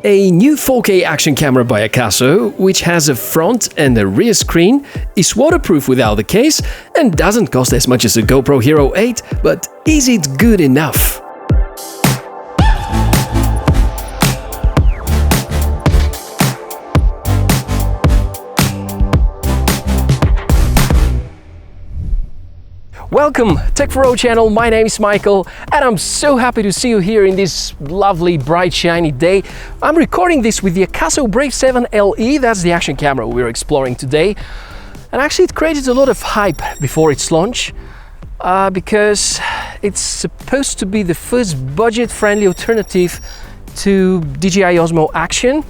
A new 4K action camera by Akaso, which has a front and a rear screen, is waterproof without the case and doesn't cost as much as a GoPro Hero 8, but is it good enough? Welcome, Tech4O channel, my name is Michael and I'm so happy to see you here in this lovely, bright, shiny day. I'm recording this with the Akaso Brave 7 LE, that's the action camera we're exploring today. And actually it created a lot of hype before its launch because it's supposed to be the first budget-friendly alternative to DJI Osmo Action.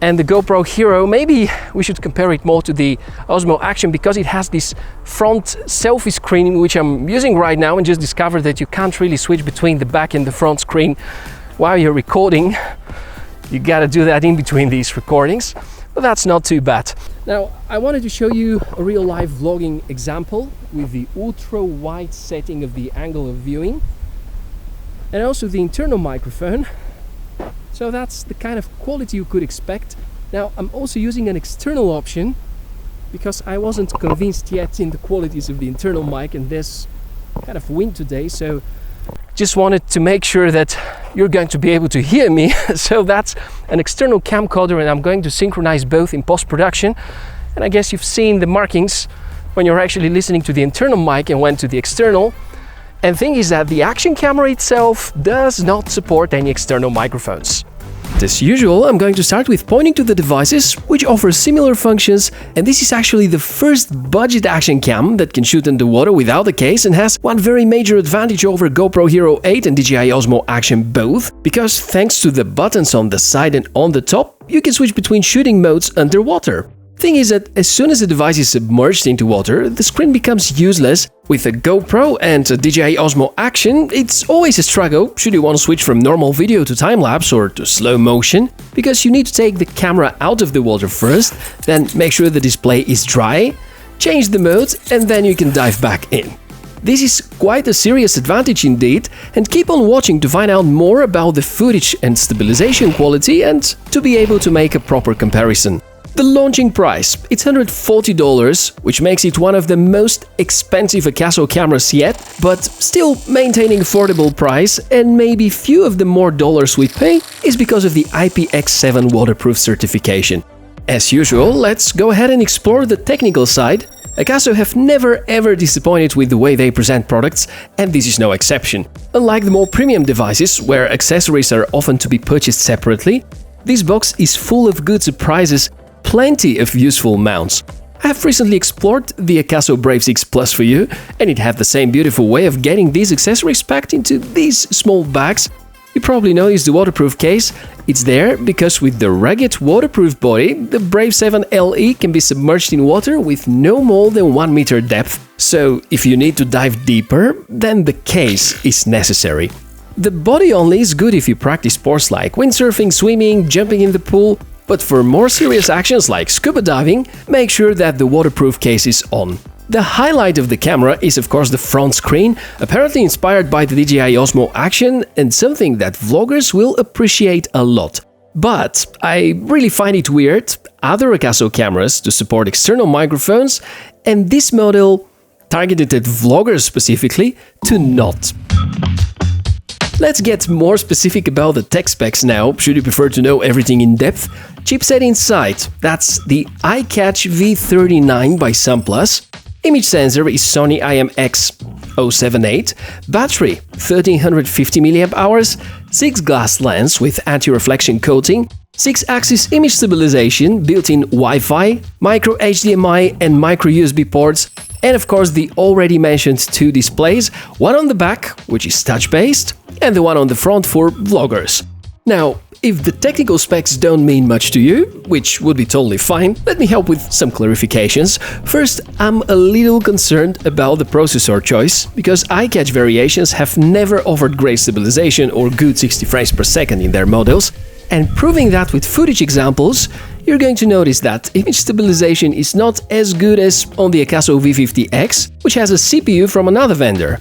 And the GoPro Hero, maybe we should compare it more to the Osmo Action because it has this front selfie screen which I'm using right now, and just discovered that you can't really switch between the back and the front screen while you're recording. You gotta do that in between these recordings, but that's not too bad. Now, I wanted to show you a real life vlogging example with the ultra wide setting of the angle of viewing and also the internal microphone. So that's the kind of quality you could expect. Now, I'm also using an external option because I wasn't convinced yet in the qualities of the internal mic, and there's kind of wind today, so just wanted to make sure that you're going to be able to hear me. So that's an external camcorder, and I'm going to synchronize both in post-production. And I guess you've seen the markings when you're actually listening to the internal mic and went to the external. And the thing is that the action camera itself does not support any external microphones. As usual, I'm going to start with pointing to the devices which offer similar functions, and this is actually the first budget action cam that can shoot underwater without a case and has one very major advantage over GoPro Hero 8 and DJI Osmo Action both, because thanks to the buttons on the side and on the top, you can switch between shooting modes underwater. Thing is that as soon as the device is submerged into water, the screen becomes useless. With a GoPro and a DJI Osmo Action, it's always a struggle should you want to switch from normal video to time-lapse or to slow motion, because you need to take the camera out of the water first, then make sure the display is dry, change the mode, and then you can dive back in. This is quite a serious advantage indeed, and keep on watching to find out more about the footage and stabilization quality and to be able to make a proper comparison. The launching price, it's $140, which makes it one of the most expensive Akaso cameras yet, but still maintaining affordable price, and maybe few of the more dollars we pay is because of the IPX7 waterproof certification. As usual, let's go ahead and explore the technical side. Akaso have never ever disappointed with the way they present products, and this is no exception. Unlike the more premium devices, where accessories are often to be purchased separately, this box is full of good surprises. Plenty of useful mounts. I have recently explored the Akaso Brave 6 Plus for you, and it had the same beautiful way of getting these accessories packed into these small bags. You probably noticed the waterproof case. It's there because with the rugged waterproof body, the Brave 7 LE can be submerged in water with no more than 1 meter depth. So if you need to dive deeper, then the case is necessary. The body only is good if you practice sports like windsurfing, swimming, jumping in the pool. But for more serious actions like scuba diving, make sure that the waterproof case is on. The highlight of the camera is of course the front screen, apparently inspired by the DJI Osmo Action and something that vloggers will appreciate a lot. But I really find it weird, other Akaso cameras to support external microphones, and this model, targeted at vloggers specifically, to not. Let's get more specific about the tech specs now, should you prefer to know everything in depth. Chipset inside, that's the iCatch V39 by SunPlus. Image sensor is Sony IMX078. Battery, 1350 mAh. 6-glass lens with anti-reflection coating. 6-axis image stabilization, built-in Wi-Fi, micro HDMI and micro USB ports. And of course the already mentioned 2 displays, one on the back, which is touch-based, and the one on the front for vloggers. Now, if the technical specs don't mean much to you, which would be totally fine, let me help with some clarifications. First, I'm a little concerned about the processor choice, because iCatch variations have never offered great stabilization or good 60 frames per second in their models, and proving that with footage examples, you're going to notice that image stabilization is not as good as on the Akaso V50X, which has a CPU from another vendor.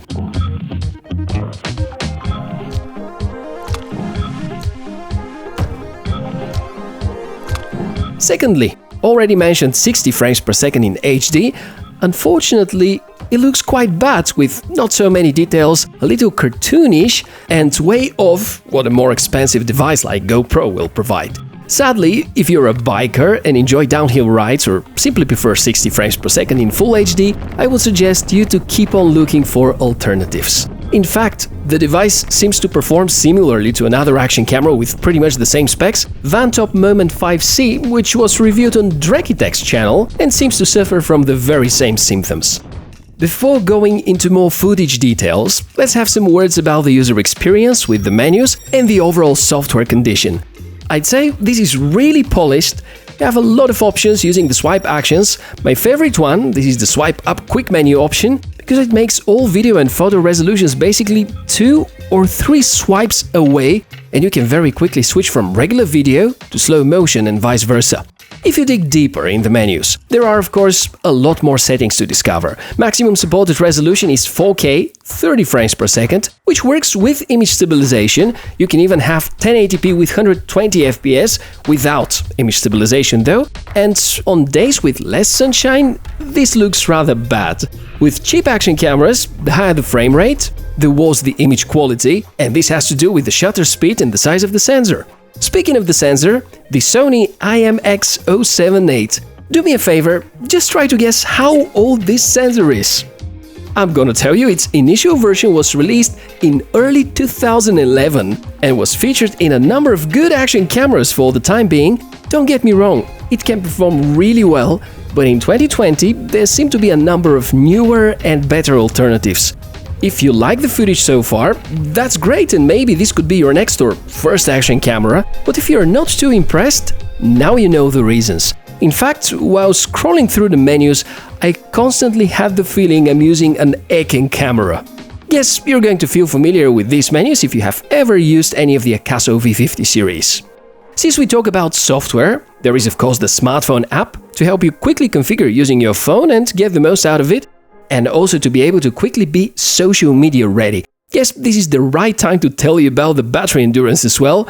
Secondly, already mentioned 60 frames per second in HD, unfortunately, it looks quite bad with not so many details, a little cartoonish, and way off what a more expensive device like GoPro will provide. Sadly, if you're a biker and enjoy downhill rides or simply prefer 60 frames per second in Full HD, I would suggest you to keep on looking for alternatives. In fact, the device seems to perform similarly to another action camera with pretty much the same specs, Vantop Moment 5C, which was reviewed on Drekitech's channel and seems to suffer from the very same symptoms. Before going into more footage details, let's have some words about the user experience with the menus and the overall software condition. I'd say this is really polished. You have a lot of options using the swipe actions. My favorite one, this is the swipe up quick menu option, because it makes all video and photo resolutions basically 2 or 3 swipes away, and you can very quickly switch from regular video to slow motion and vice versa. If you dig deeper in the menus, there are of course a lot more settings to discover. Maximum supported resolution is 4K, 30 frames per second, which works with image stabilization. You can even have 1080p with 120 FPS without image stabilization though, and on days with less sunshine, this looks rather bad. With cheap action cameras, the higher the frame rate, the worse the image quality, and this has to do with the shutter speed and the size of the sensor. Speaking of the sensor, the Sony IMX078. Do me a favor, just try to guess how old this sensor is. I'm gonna tell you, its initial version was released in early 2011 and was featured in a number of good action cameras for the time being. Don't get me wrong, it can perform really well, but in 2020 there seem to be a number of newer and better alternatives. If you like the footage so far, that's great, and maybe this could be your next or first action camera, but if you're not too impressed, now you know the reasons. In fact, while scrolling through the menus, I constantly had the feeling I'm using an Aken camera. Yes, you're going to feel familiar with these menus if you have ever used any of the Akaso V50 series. Since we talk about software, there is of course the smartphone app to help you quickly configure using your phone and get the most out of it, and also to be able to quickly be social media ready. Yes, this is the right time to tell you about the battery endurance as well.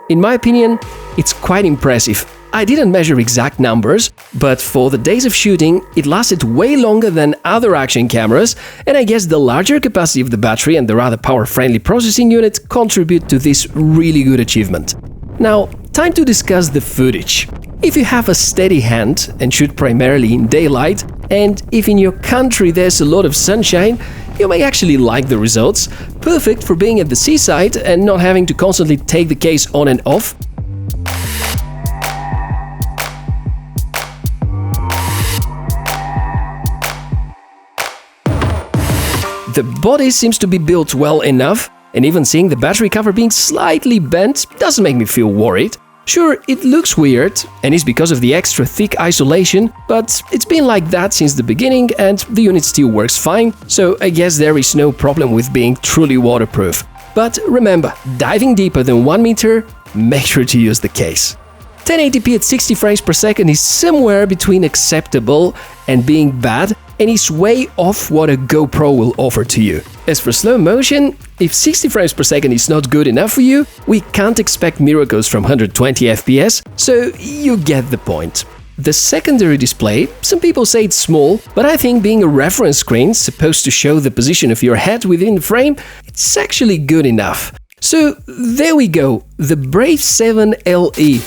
In my opinion, it's quite impressive. I didn't measure exact numbers, but for the days of shooting, it lasted way longer than other action cameras, and I guess the larger capacity of the battery and the rather power-friendly processing unit contribute to this really good achievement. Now, time to discuss the footage. If you have a steady hand and shoot primarily in daylight, and if in your country there's a lot of sunshine, you may actually like the results. Perfect for being at the seaside and not having to constantly take the case on and off. The body seems to be built well enough, and even seeing the battery cover being slightly bent doesn't make me feel worried. Sure, it looks weird, and is because of the extra thick isolation, but it's been like that since the beginning and the unit still works fine, so I guess there is no problem with being truly waterproof. But remember, diving deeper than 1 meter, make sure to use the case. 1080p at 60 frames per second is somewhere between acceptable and being bad, and is way off what a GoPro will offer to you. As for slow motion, if 60 frames per second is not good enough for you, we can't expect miracles from 120 FPS, so you get the point. The secondary display, some people say it's small, but I think being a reference screen supposed to show the position of your head within the frame, it's actually good enough. So there we go, the Brave 7 LE.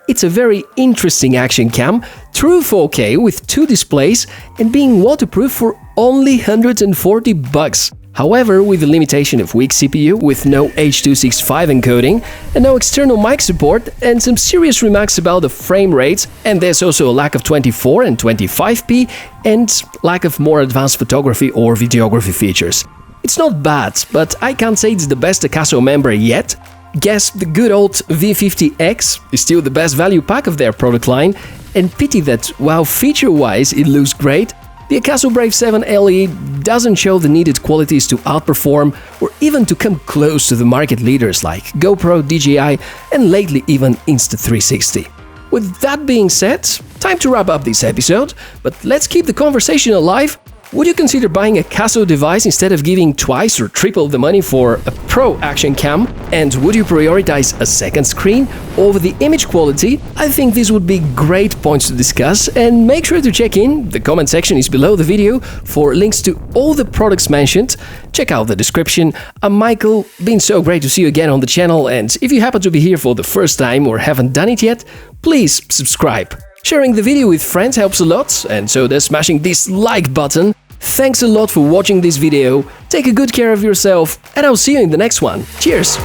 It's a very interesting action cam, true 4K with 2 displays and being waterproof for only $140. However, with the limitation of weak CPU with no H.265 encoding and no external mic support and some serious remarks about the frame rates, and there's also a lack of 24 and 25p and lack of more advanced photography or videography features. It's not bad, but I can't say it's the best Akaso member yet. Guess the good old V50X is still the best value pack of their product line, and pity that while feature-wise it looks great, the Akaso Brave 7 LE doesn't show the needed qualities to outperform or even to come close to the market leaders like GoPro, DJI and lately even Insta360. With that being said, time to wrap up this episode, but let's keep the conversation alive. Would you consider buying a Akaso device instead of giving twice or triple the money for a Pro action cam? And would you prioritize a second screen over the image quality? I think these would be great points to discuss, and make sure to check in. The comment section is below the video for links to all the products mentioned. Check out the description. I'm Michael, been so great to see you again on the channel, and if you happen to be here for the first time or haven't done it yet, please subscribe. Sharing the video with friends helps a lot, and so does smashing this like button. Thanks a lot for watching this video, take a good care of yourself, and I'll see you in the next one. Cheers!